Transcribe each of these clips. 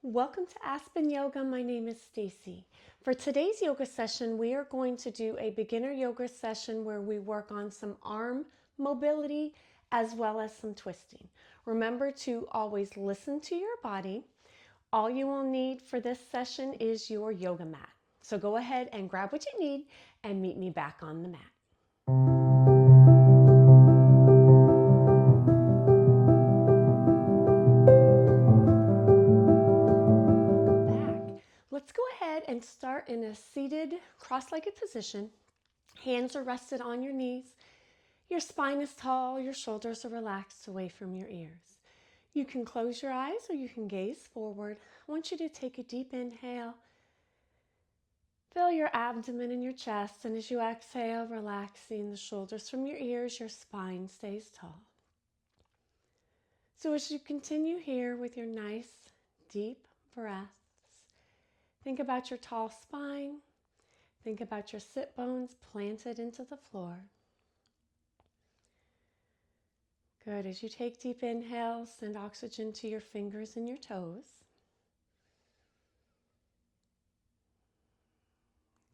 Welcome to Aspen Yoga. My name is Stacie. For today's yoga session, we are going to do a beginner yoga session where we work on some arm mobility as well as some twisting. Remember to always listen to your body. All you will need for this session is your yoga mat. So go ahead and grab what you need and meet me back on the mat. Let's go ahead and start in a seated cross-legged position. Hands are rested on your knees. Your spine is tall, your shoulders are relaxed away from your ears. You can close your eyes or you can gaze forward. I want you to take a deep inhale. Fill your abdomen and your chest, and as you exhale, relaxing the shoulders from your ears, your spine stays tall. So as you continue here with your nice, deep breaths, think about your tall spine. Think about your sit bones planted into the floor. Good. As you take deep inhales, send oxygen to your fingers and your toes.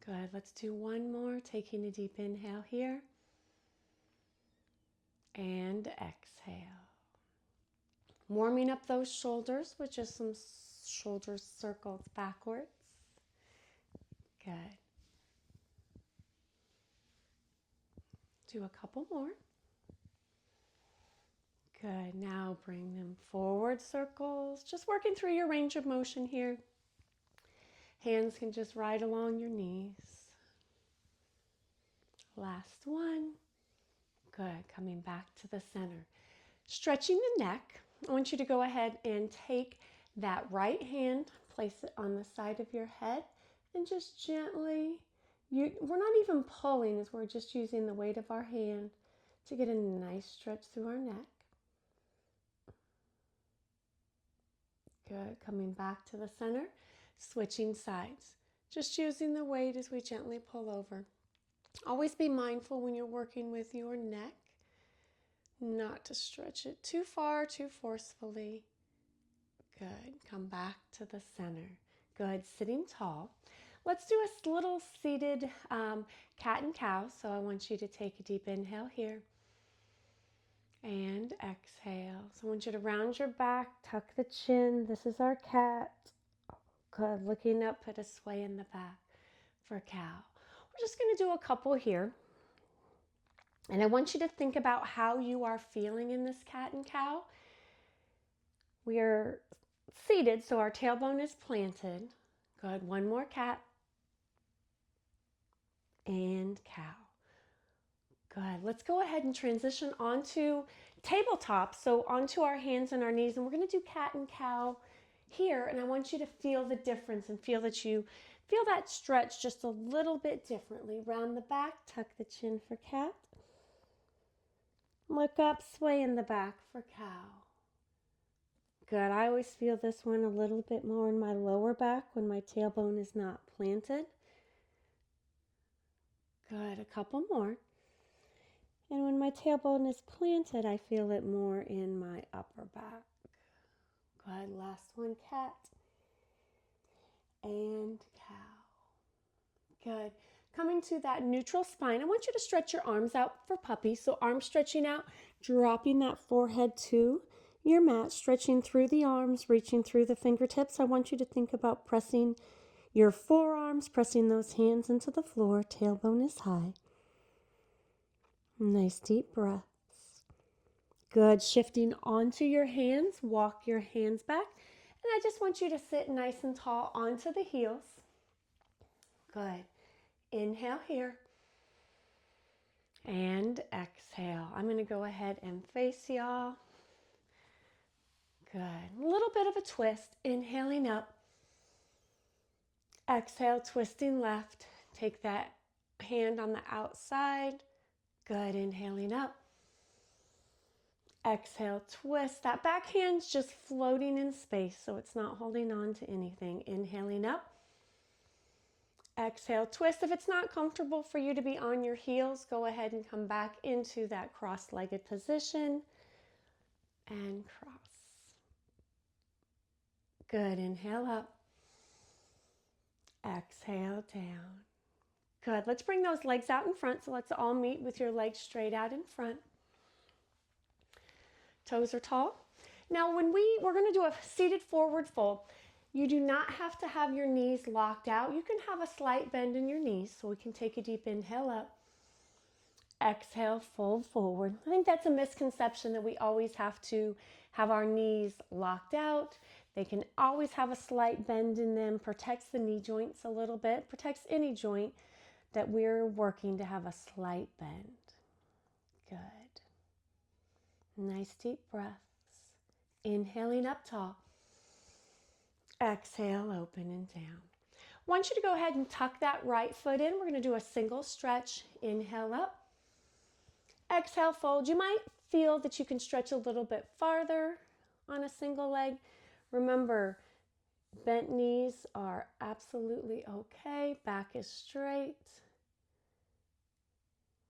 Good. Let's do one more. Taking a deep inhale here. And exhale. Warming up those shoulders with just some shoulders circled backwards. Good. Do a couple more. Good. Now bring them forward circles. Just working through your range of motion here. Hands can just ride along your knees. Last one. Good. Coming back to the center. Stretching the neck. I want you to go ahead and take that right hand, place it on the side of your head, and just gently, we're not even pulling, as we're just using the weight of our hand to get a nice stretch through our neck. Good. Coming back to the center, switching sides. Just using the weight as we gently pull over. Always be mindful when you're working with your neck not to stretch it too far, too forcefully. Good. Come back to the center. Good. Sitting tall. Let's do a little seated cat and cow. So I want you to take a deep inhale here. And exhale. So I want you to round your back, tuck the chin. This is our cat. Good. Looking up, put a sway in the back for cow. We're just going to do a couple here. And I want you to think about how you are feeling in this cat and cow. We are seated, so our tailbone is planted. Good. One more cat. And cow. Good. Let's go ahead and transition onto tabletop, so onto our hands and our knees, and we're going to do cat and cow here, and I want you to feel the difference and feel that you feel that stretch just a little bit differently. Round the back, tuck the chin for cat. Look up, sway in the back for cow. Good. I always feel this one a little bit more in my lower back when my tailbone is not planted. Good. A couple more. And when my tailbone is planted, I feel it more in my upper back. Good. Last one, cat and cow. Good. Coming to that neutral spine, I want you to stretch your arms out for puppy. So arms stretching out, dropping that forehead to your mat, stretching through the arms, reaching through the fingertips. I want you to think about pressing your forearms, pressing those hands into the floor. Tailbone is high. Nice deep breaths. Good. Shifting onto your hands, walk your hands back. And I just want you to sit nice and tall onto the heels. Good. Inhale here. And exhale. I'm going to go ahead and face y'all. Good. A little bit of a twist. Inhaling up. Exhale, twisting left. Take that hand on the outside. Good. Inhaling up. Exhale, twist. That back hand's just floating in space, so it's not holding on to anything. Inhaling up. Exhale, twist. If it's not comfortable for you to be on your heels, go ahead and come back into that cross-legged position and cross. Good. Inhale up. Exhale down. Good. Let's bring those legs out in front. So let's all meet with your legs straight out in front. Toes are tall. Now when we're going to do a seated forward fold, you do not have to have your knees locked out. You can have a slight bend in your knees. So we can take a deep inhale up. Exhale, fold forward. I think that's a misconception that we always have to have our knees locked out. They can always have a slight bend in them, protects the knee joints a little bit, protects any joint that we're working to have a slight bend. Good. Nice deep breaths. Inhaling up tall. Exhale, open and down. I want you to go ahead and tuck that right foot in. We're going to do a single stretch. Inhale up. Exhale, fold. You might feel that you can stretch a little bit farther on a single leg. Remember, bent knees are absolutely okay. Back is straight.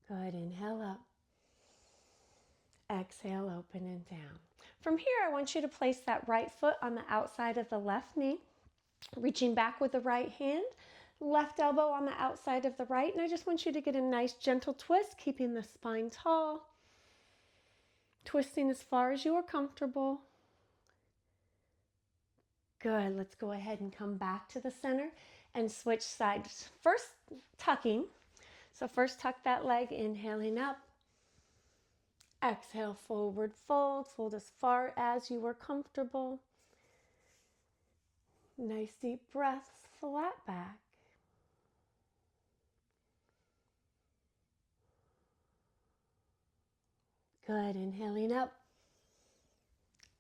Good. Inhale up. Exhale, open and down. From here, I want you to place that right foot on the outside of the left knee, reaching back with the right hand, left elbow on the outside of the right. And I just want you to get a nice gentle twist, keeping the spine tall, twisting as far as you are comfortable. Good. Let's go ahead and come back to the center and switch sides. First, tucking. So first tuck that leg, inhaling up. Exhale, forward fold. Fold as far as you are comfortable. Nice deep breaths, flat back. Good. Inhaling up.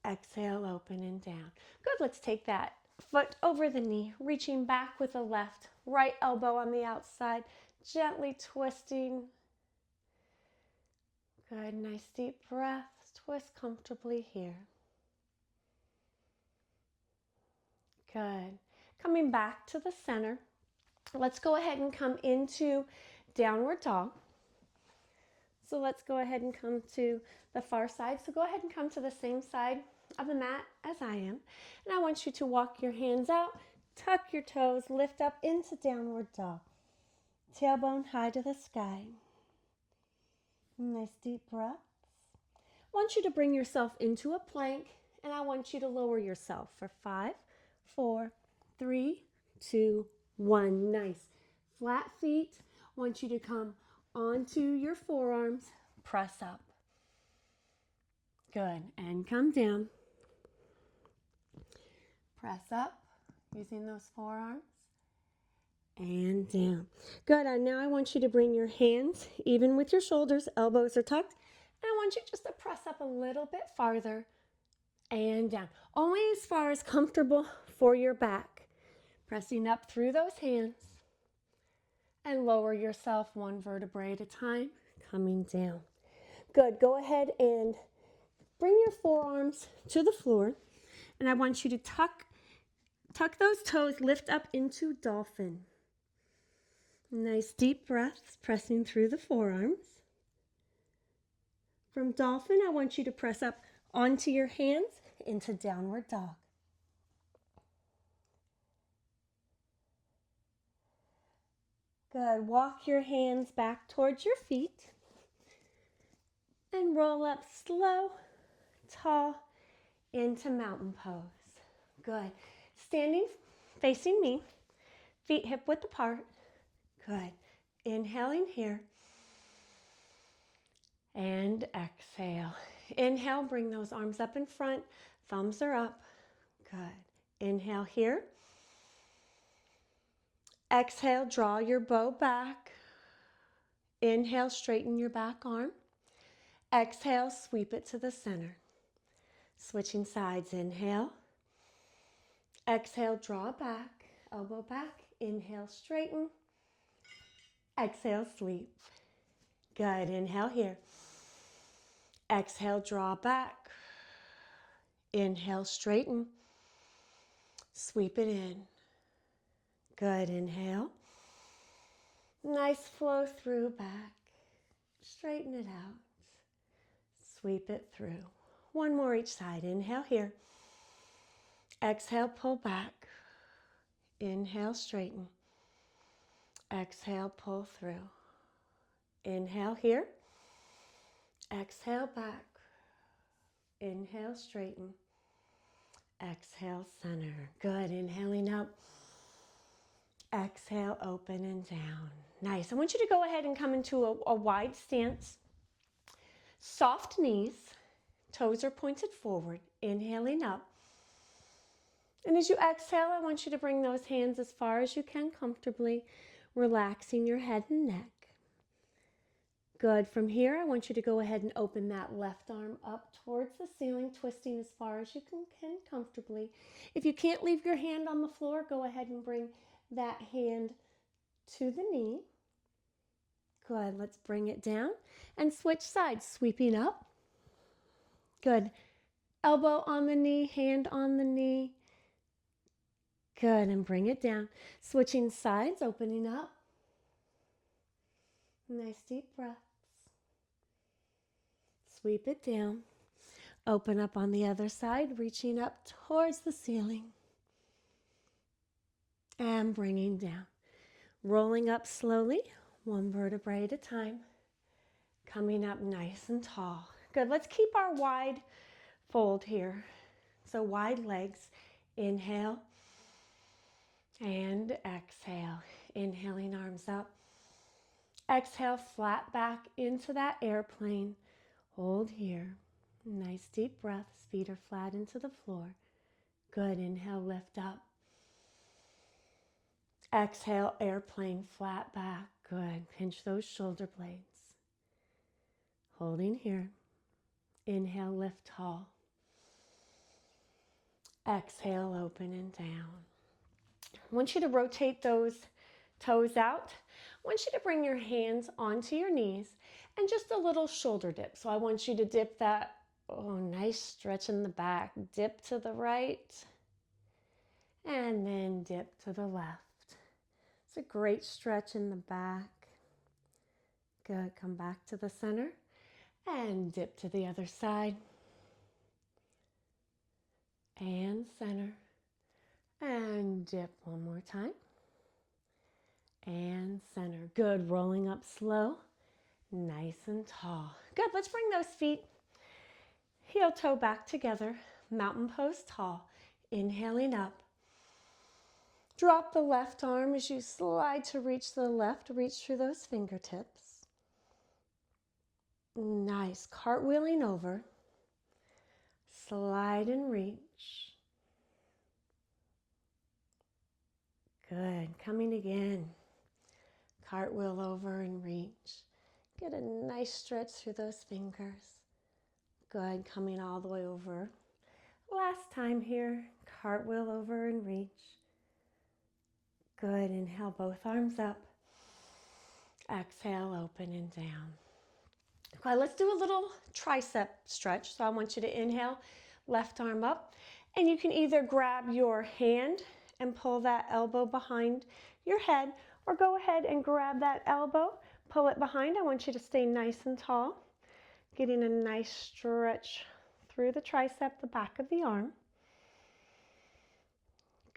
Exhale, open and down. Good. Let's take that foot over the knee, reaching back with the left, right elbow on the outside, gently twisting. Good. Nice deep breaths. Twist comfortably here. Good. Coming back to the center. Let's go ahead and come into downward dog. So let's go ahead and come to the far side. So go ahead and come to the same side of the mat as I am. And I want you to walk your hands out, tuck your toes, lift up into downward dog. Tailbone high to the sky. Nice deep breaths. I want you to bring yourself into a plank, and I want you to lower yourself for 5, 4, 3, 2, 1. Nice. Flat feet. I want you to come onto your forearms. Press up. Good. And come down. Press up using those forearms. And down. Good. And now I want you to bring your hands even with your shoulders. Elbows are tucked. And I want you just to press up a little bit farther and down. Only as far as comfortable for your back. Pressing up through those hands. And lower yourself one vertebrae at a time. Coming down. Good. Go ahead and bring your forearms to the floor. And I want you to tuck those toes, lift up into dolphin. Nice deep breaths, pressing through the forearms. From dolphin, I want you to press up onto your hands into downward dog. Good. Walk your hands back towards your feet and roll up slow, tall, into mountain pose. Good. Standing, facing me, feet hip width apart. Good. Inhaling here. And exhale. Inhale, bring those arms up in front. Thumbs are up. Good. Inhale here. Exhale, draw your bow back. Inhale, straighten your back arm. Exhale, sweep it to the center. Switching sides. Inhale. Exhale, draw back. Elbow back. Inhale, straighten. Exhale, sweep. Good. Inhale here. Exhale, draw back. Inhale, straighten. Sweep it in. Good. Inhale. Nice flow through back. Straighten it out. Sweep it through. One more each side. Inhale here. Exhale, pull back. Inhale, straighten. Exhale, pull through. Inhale here. Exhale, back. Inhale, straighten. Exhale, center. Good. Inhaling up. Exhale, open and down. Nice. I want you to go ahead and come into a wide stance. Soft knees. Toes are pointed forward. Inhaling up. And as you exhale, I want you to bring those hands as far as you can comfortably, relaxing your head and neck. Good. From here, I want you to go ahead and open that left arm up towards the ceiling, twisting as far as you can comfortably. If you can't leave your hand on the floor, go ahead and bring that hand to the knee. Good. Let's bring it down and switch sides, sweeping up. Good. Elbow on the knee, hand on the knee. Good. And bring it down. Switching sides, opening up. Nice deep breaths. Sweep it down. Open up on the other side, reaching up towards the ceiling. And bringing down. Rolling up slowly, one vertebrae at a time. Coming up nice and tall. Good. Let's keep our wide fold here. So wide legs. Inhale and exhale. Inhaling, arms up. Exhale, flat back into that airplane. Hold here. Nice deep breaths. Feet are flat into the floor. Good. Inhale, lift up. Exhale, airplane, flat back. Good. Pinch those shoulder blades. Holding here. Inhale, lift tall. Exhale, open and down. I want you to rotate those toes out. I want you to bring your hands onto your knees and just a little shoulder dip. So I want you to dip that, nice stretch in the back. Dip to the right and then dip to the left. It's a great stretch in the back. Good. Come back to the center and dip to the other side. And center. And dip one more time. And center. Good. Rolling up slow. Nice and tall. Good. Let's bring those feet heel toe back together. Mountain pose tall. Inhaling up. Drop the left arm as you slide to reach the left. Reach through those fingertips. Nice. Cartwheeling over. Slide and reach. Good. Coming again. Cartwheel over and reach. Get a nice stretch through those fingers. Good. Coming all the way over. Last time here. Cartwheel over and reach. Good. Inhale, both arms up. Exhale, open and down. Okay, let's do a little tricep stretch. So I want you to inhale, left arm up. And you can either grab your hand and pull that elbow behind your head, or go ahead and grab that elbow, pull it behind. I want you to stay nice and tall, getting a nice stretch through the tricep, the back of the arm.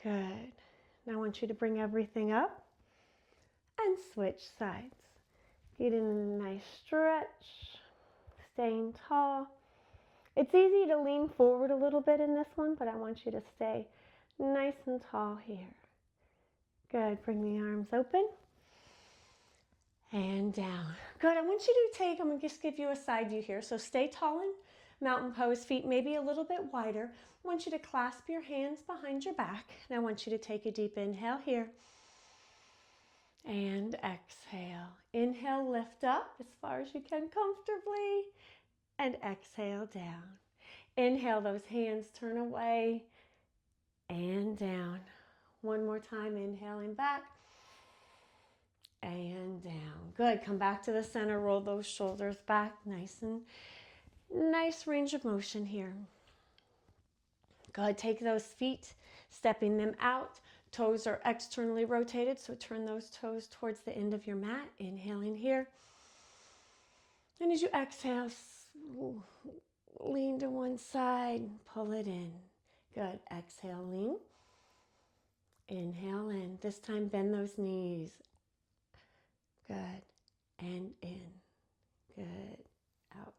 Good. Now I want you to bring everything up and switch sides. Getting a nice stretch, staying tall. It's easy to lean forward a little bit in this one, but I want you to stay nice and tall here. Good. Bring the arms open and down. Good. I want you to take, I'm going to just give you a side view here. So stay tall in mountain pose, feet maybe a little bit wider. I want you to clasp your hands behind your back. And I want you to take a deep inhale here. And exhale. Inhale, lift up as far as you can comfortably. And exhale down. Inhale, those hands turn away and down. One more time, inhaling back and down. Good. Come back to the center. Roll those shoulders back. Nice range of motion here. Good. Take those feet, stepping them out. Toes are externally rotated, so turn those toes towards the end of your mat. Inhaling here. And as you exhale, lean to one side, pull it in. Good. Exhale, lean. Inhale in. This time bend those knees. Good. And in. Good. Out.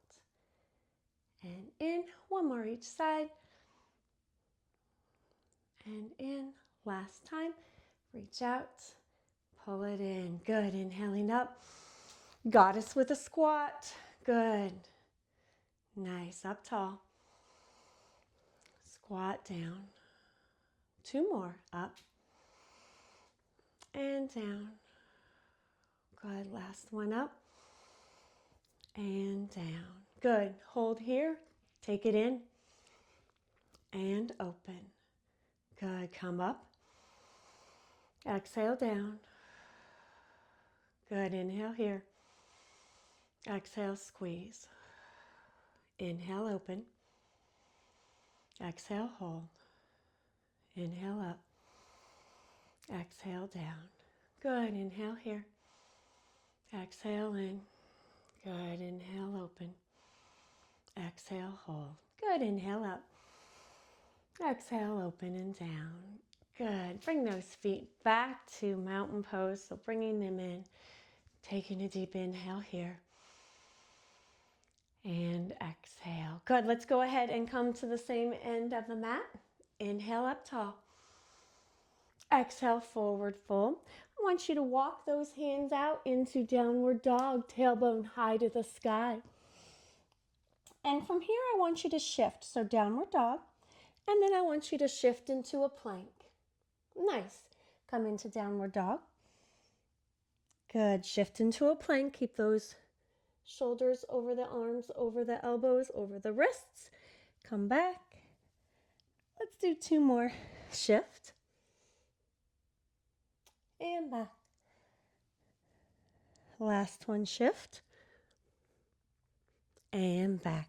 And in. One more each side. And in. Last time. Reach out. Pull it in. Good. Inhaling up. Goddess with a squat. Good. Nice. Up tall. Squat down. Two more. Up. And down. Good. Last one up. And down. Good. Hold here. Take it in. And open. Good. Come up. Exhale down. Good. Inhale here. Exhale, squeeze. Inhale, open. Exhale, hold. Inhale up. Exhale down. Good. Inhale here. Exhale in. Good. Inhale, open. Exhale, hold. Good. Inhale up. Exhale, open and down. Good. Bring those feet back to mountain pose. So bringing them in. Taking a deep inhale here. And exhale. Good. Let's go ahead and come to the same end of the mat. Inhale up tall. Exhale, forward fold. I want you to walk those hands out into downward dog, tailbone high to the sky. And from here, I want you to shift. So downward dog. And then I want you to shift into a plank. Nice. Come into downward dog. Good. Shift into a plank. Keep those shoulders over the arms, over the elbows, over the wrists. Come back. Let's do two more. Shift. And back. Last one, shift. And back.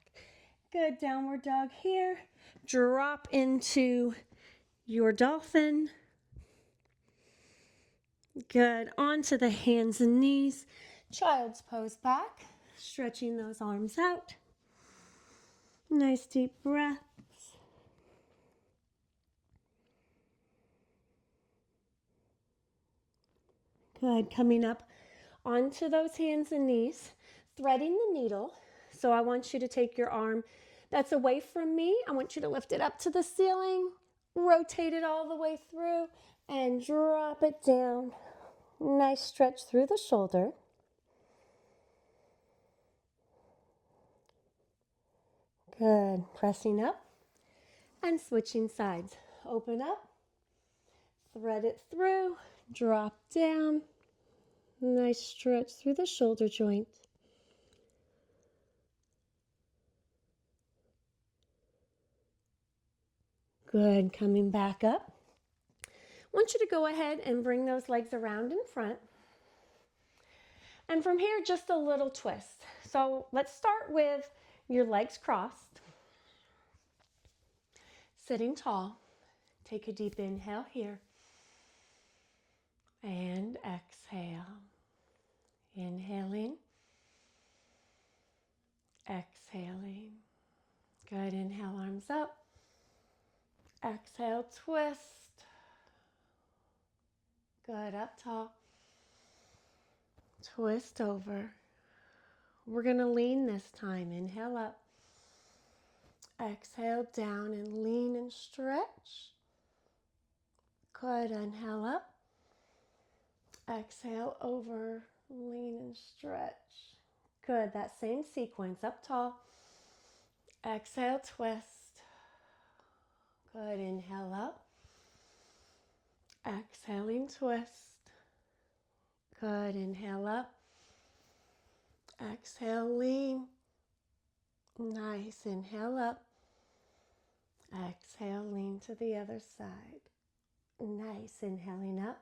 Good. Downward dog here. Drop into your dolphin. Good. Onto the hands and knees. Child's pose back. Stretching those arms out. Nice deep breaths. Good. Coming up onto those hands and knees. Threading the needle. So I want you to take your arm that's away from me. I want you to lift it up to the ceiling. Rotate it all the way through. And drop it down. Nice stretch through the shoulder. Good. Pressing up and switching sides. Open up. Thread it through. Drop down. Nice stretch through the shoulder joint. Good. Coming back up. I want you to go ahead and bring those legs around in front. And from here, just a little twist. So let's start with your legs crossed. Sitting tall. Take a deep inhale here. And exhale. Inhaling. Exhaling. Good. Inhale, arms up. Exhale, twist. Good. Up tall. Twist over. We're going to lean this time. Inhale up. Exhale down and lean and stretch. Good. Inhale up. Exhale over. Lean and stretch. Good. That same sequence. Up tall. Exhale, twist. Good. Inhale up. Exhaling, twist. Good. Inhale up. Exhale, lean. Nice. Inhale up. Exhale, lean to the other side. Nice. Inhaling up.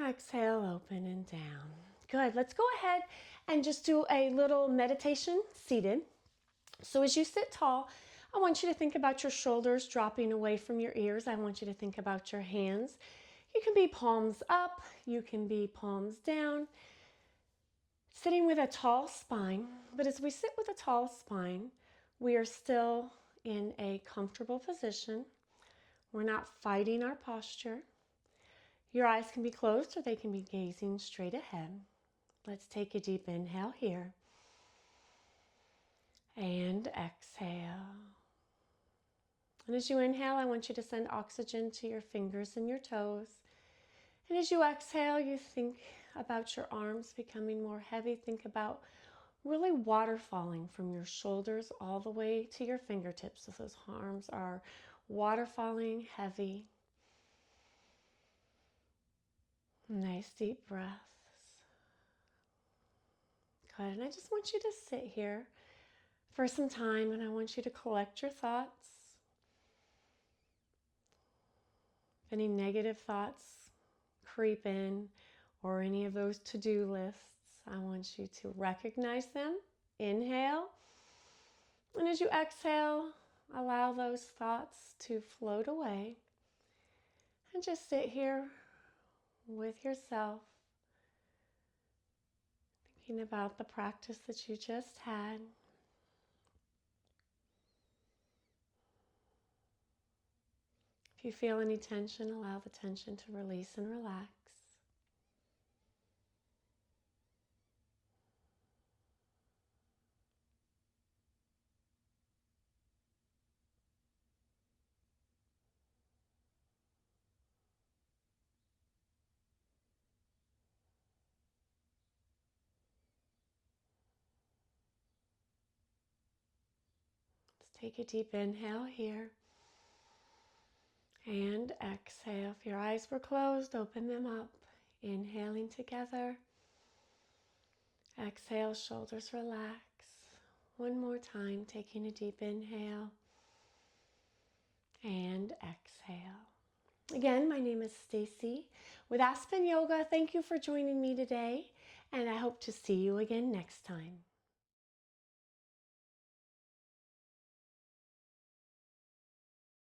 Exhale, open and down. Good. Let's go ahead and just do a little meditation seated. So as you sit tall, I want you to think about your shoulders dropping away from your ears. I want you to think about your hands. You can be palms up. You can be palms down. Sitting with a tall spine. But as we sit with a tall spine, we are still in a comfortable position. We're not fighting our posture. Your eyes can be closed or they can be gazing straight ahead. Let's take a deep inhale here. And exhale. And as you inhale, I want you to send oxygen to your fingers and your toes. And as you exhale, you think about your arms becoming more heavy. Think about really water falling from your shoulders all the way to your fingertips. So those arms are water falling, heavy. Nice deep breaths. Good. And I just want you to sit here for some time, and I want you to collect your thoughts. If any negative thoughts creep in, or any of those to-do lists, I want you to recognize them. Inhale. And as you exhale, allow those thoughts to float away. And just sit here with yourself, thinking about the practice that you just had. If you feel any tension, allow the tension to release and relax. Let's take a deep inhale here. And exhale. If your eyes were closed, open them up. Inhaling together. Exhale, shoulders relax. One more time, taking a deep inhale. And exhale. Again, my name is Stacie with Aspen Yoga. Thank you for joining me today, and I hope to see you again next time.